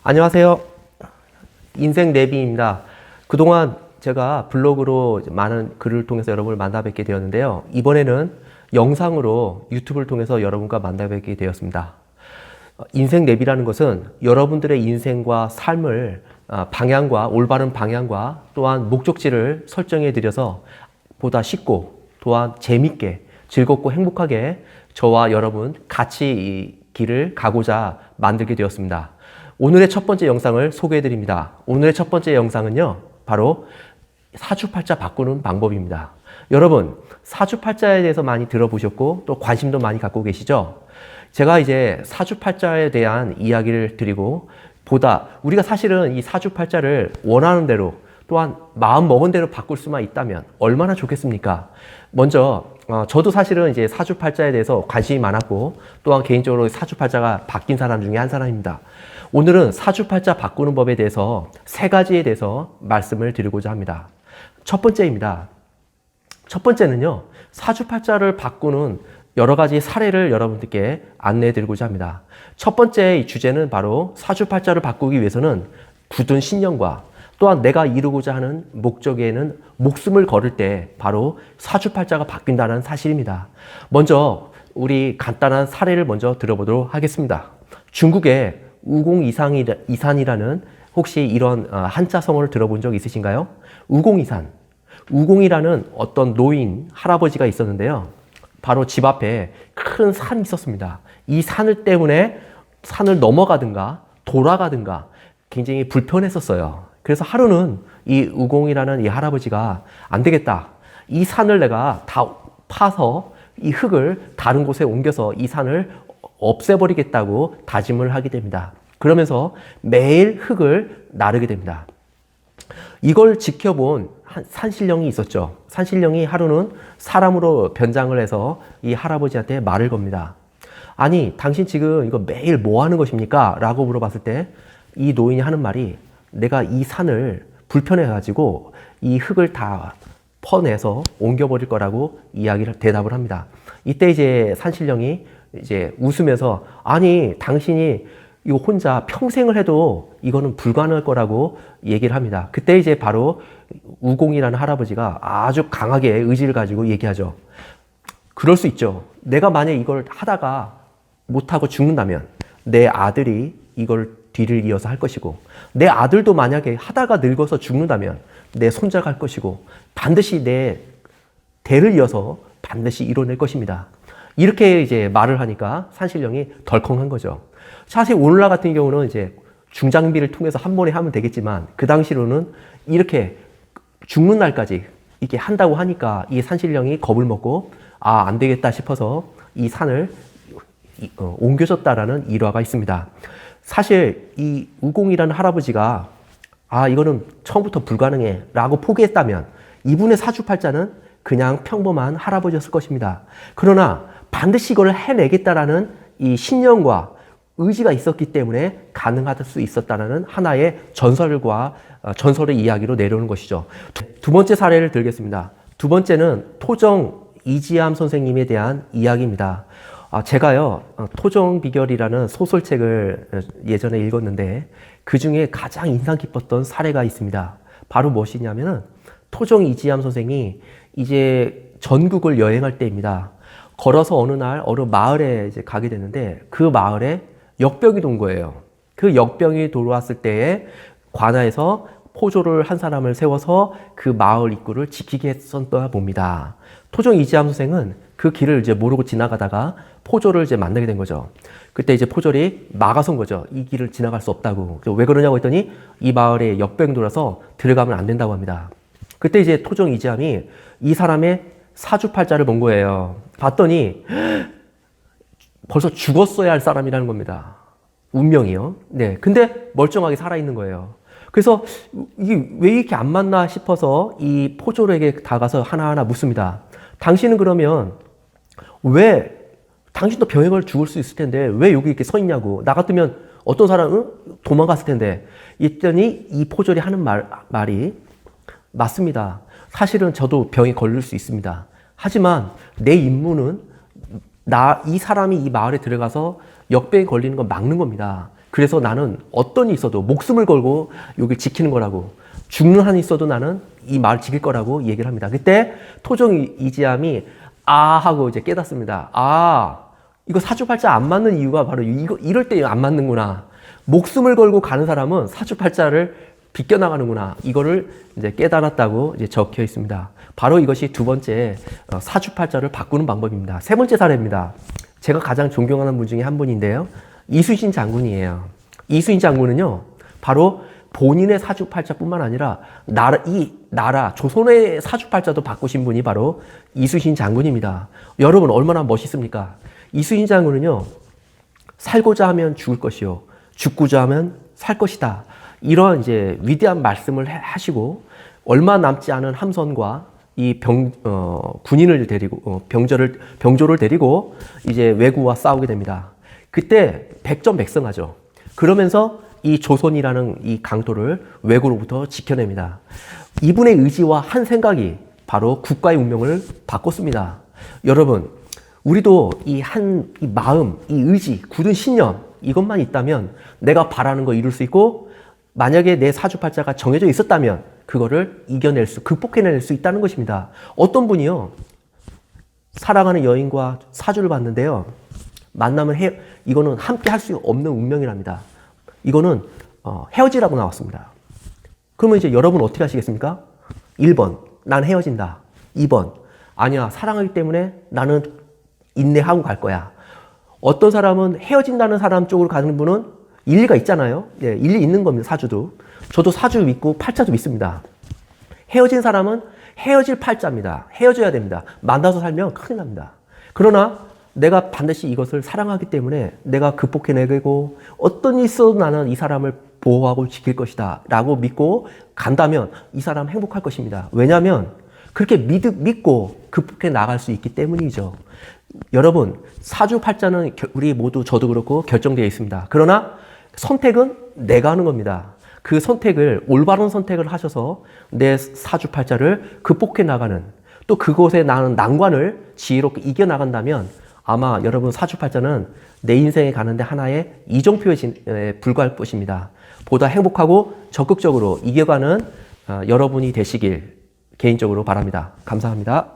안녕하세요. 인생 내비입니다. 그동안 제가 블로그로 많은 글을 통해서 여러분을 만나 뵙게 되었는데요. 이번에는 영상으로 유튜브를 통해서 여러분과 만나 뵙게 되었습니다. 인생 내비라는 것은 여러분들의 인생과 삶을 방향과 올바른 방향과 또한 목적지를 설정해 드려서 보다 쉽고 또한 재밌게 즐겁고 행복하게 저와 여러분 같이 이 길을 가고자 만들게 되었습니다. 오늘의 첫 번째 영상을 소개해 드립니다. 오늘의 첫 번째 영상은요, 바로 사주팔자 바꾸는 방법입니다. 여러분, 사주팔자에 대해서 많이 들어보셨고 또 관심도 많이 갖고 계시죠? 제가 이제 사주팔자에 대한 이야기를 드리고 보다 우리가 사실은 이 사주팔자를 원하는 대로 또한 마음 먹은 대로 바꿀 수만 있다면 얼마나 좋겠습니까? 먼저 저도 사실은 이제 사주팔자에 대해서 관심이 많았고 또한 개인적으로 사주팔자가 바뀐 사람 중에 한 사람입니다. 오늘은 사주팔자 바꾸는 법에 대해서 세 가지에 대해서 말씀을 드리고자 합니다. 첫 번째입니다. 첫 번째는요, 사주팔자를 바꾸는 여러 가지 사례를 여러분들께 안내해 드리고자 합니다. 첫 번째 주제는 바로 사주팔자를 바꾸기 위해서는 굳은 신념과 또한 내가 이루고자 하는 목적에는 목숨을 걸을 때 바로 사주팔자가 바뀐다는 사실입니다. 먼저 우리 간단한 사례를 먼저 들어보도록 하겠습니다. 중국의 우공이산이라는 혹시 이런 한자성어를 들어본 적 있으신가요? 우공이산. 우공이라는 어떤 노인, 할아버지가 있었는데요. 바로 집 앞에 큰 산이 있었습니다. 이 산을 때문에 산을 넘어가든가 돌아가든가 굉장히 불편했었어요. 그래서 하루는 이 우공이라는 이 할아버지가 안 되겠다. 이 산을 내가 다 파서 이 흙을 다른 곳에 옮겨서 이 산을 없애버리겠다고 다짐을 하게 됩니다. 그러면서 매일 흙을 나르게 됩니다. 이걸 지켜본 산신령이 있었죠. 산신령이 하루는 사람으로 변장을 해서 이 할아버지한테 말을 겁니다. 아니, 당신 지금 이거 매일 뭐 하는 것입니까? 라고 물어봤을 때 이 노인이 하는 말이 내가 이 산을 불편해가지고 이 흙을 다 퍼내서 옮겨버릴 거라고 대답을 합니다. 이때 이제 산신령이 이제 웃으면서 아니, 당신이 이거 혼자 평생을 해도 이거는 불가능할 거라고 얘기를 합니다. 그때 이제 바로 우공이라는 할아버지가 아주 강하게 의지를 가지고 얘기하죠. 그럴 수 있죠. 내가 만약에 이걸 하다가 못하고 죽는다면 내 아들이 이걸 뒤를 이어서 할 것이고 내 아들도 만약에 하다가 늙어서 죽는다면 내 손자가 할 것이고 반드시 내 대를 이어서 반드시 이뤄낼 것입니다. 이렇게 이제 말을 하니까 산신령이 덜컹한 거죠. 사실 오늘날 같은 경우는 이제 중장비를 통해서 한 번에 하면 되겠지만 그 당시로는 이렇게 죽는 날까지 이렇게 한다고 하니까 이 산신령이 겁을 먹고 안 되겠다 싶어서 이 산을 옮겨줬다라는 일화가 있습니다. 사실 이 우공이라는 할아버지가 이거는 처음부터 불가능해 라고 포기했다면 이분의 사주팔자는 그냥 평범한 할아버지였을 것입니다. 그러나 반드시 이걸 해내겠다라는 이 신념과 의지가 있었기 때문에 가능할 수 있었다는 하나의 전설의 이야기로 내려오는 것이죠. 두 번째 사례를 들겠습니다. 두 번째는 토정 이지암 선생님에 대한 이야기입니다. 제가요, 토정 비결이라는 소설책을 예전에 읽었는데 그 중에 가장 인상 깊었던 사례가 있습니다. 바로 무엇이냐면은 토정 이지암 선생이 이제 전국을 여행할 때입니다. 걸어서 어느 마을에 이제 가게 됐는데 그 마을에 역병이 돈 거예요. 그 역병이 돌아왔을 때에 관아에서 포조를 한 사람을 세워서 그 마을 입구를 지키게 했었던 봅니다. 토정 이지암 선생은 그 길을 이제 모르고 지나가다가 포조를 이제 만나게 된 거죠. 그때 이제 포졸이 막아선 거죠. 이 길을 지나갈 수 없다고. 왜 그러냐고 했더니 이 마을에 역병이 돌아서 들어가면 안 된다고 합니다. 그때 이제 토정 이지암이 이 사람의 사주팔자를 본 거예요. 봤더니 벌써 죽었어야 할 사람이라는 겁니다. 운명이요. 네. 근데 멀쩡하게 살아있는 거예요. 그래서 이게 왜 이렇게 안 맞나 싶어서 이 포졸에게 다가서 하나하나 묻습니다. 당신은 그러면 왜 당신도 병에 걸려 죽을 수 있을 텐데 왜 여기 이렇게 서 있냐고. 나 같으면 어떤 사람은 도망갔을 텐데. 이랬더니 이 포졸이 하는 말이 맞습니다. 사실은 저도 병에 걸릴 수 있습니다. 하지만 내 임무는 이 사람이 이 마을에 들어가서 역병에 걸리는 건 막는 겁니다. 그래서 나는 어떤 일이 있어도 목숨을 걸고 여기 지키는 거라고, 죽는 한이 있어도 나는 이 마을 지킬 거라고 얘기를 합니다. 그때 토종 이지함이 아 하고 이제 깨닫습니다. 아, 이거 사주팔자 안 맞는 이유가 바로 이럴 때 안 맞는구나. 목숨을 걸고 가는 사람은 사주팔자를 비껴나가는구나. 이거를 이제 깨달았다고 이제 적혀 있습니다. 바로 이것이 두 번째 사주팔자를 바꾸는 방법입니다. 세 번째 사례입니다. 제가 가장 존경하는 분 중에 한 분인데요. 이순신 장군이에요. 이순신 장군은요, 바로 본인의 사주팔자뿐만 아니라 이 나라 조선의 사주팔자도 바꾸신 분이 바로 이순신 장군입니다. 여러분 얼마나 멋있습니까? 이순신 장군은요, 살고자 하면 죽을 것이요, 죽고자 하면 살 것이다. 이런 이제 위대한 말씀을 하시고 얼마 남지 않은 함선과 이 군인을 데리고 병조를 데리고 이제 왜구와 싸우게 됩니다. 그때 백전백승하죠. 그러면서 이 조선이라는 이 강토를 왜구로부터 지켜냅니다. 이분의 의지와 한 생각이 바로 국가의 운명을 바꿨습니다. 여러분, 우리도 이 마음, 이 의지, 굳은 신념, 이것만 있다면 내가 바라는 거 이룰 수 있고, 만약에 내 사주팔자가 정해져 있었다면 그거를 극복해낼 수 있다는 것입니다. 어떤 분이요, 사랑하는 여인과 사주를 봤는데요, 만나면 이거는 함께 할 수 없는 운명이랍니다. 이거는 헤어지라고 나왔습니다. 그러면 이제 여러분 어떻게 하시겠습니까? 1번, 난 헤어진다. 2번, 아니야, 사랑하기 때문에 나는 인내하고 갈 거야. 어떤 사람은 헤어진다는 사람 쪽으로 가는 분은 일리가 있잖아요. 예, 일리 있는 겁니다, 사주도. 저도 사주 믿고 팔자도 믿습니다. 헤어진 사람은 헤어질 팔자입니다. 헤어져야 됩니다. 만나서 살면 큰일 납니다. 그러나 내가 반드시 이것을 사랑하기 때문에 내가 극복해내고 어떤 일이 있어도 나는 이 사람을 보호하고 지킬 것이다 라고 믿고 간다면 이 사람 행복할 것입니다. 왜냐하면 그렇게 믿고 극복해 나갈 수 있기 때문이죠. 여러분, 사주팔자는 우리 모두, 저도 그렇고 결정되어 있습니다. 그러나 선택은 내가 하는 겁니다. 그 선택을, 올바른 선택을 하셔서 내 사주팔자를 극복해 나가는, 또 그곳에 나는 난관을 지혜롭게 이겨나간다면 아마 여러분 사주팔자는 내 인생에 가는데 하나의 이정표에 불과할 것입니다. 보다 행복하고 적극적으로 이겨가는 여러분이 되시길 개인적으로 바랍니다. 감사합니다.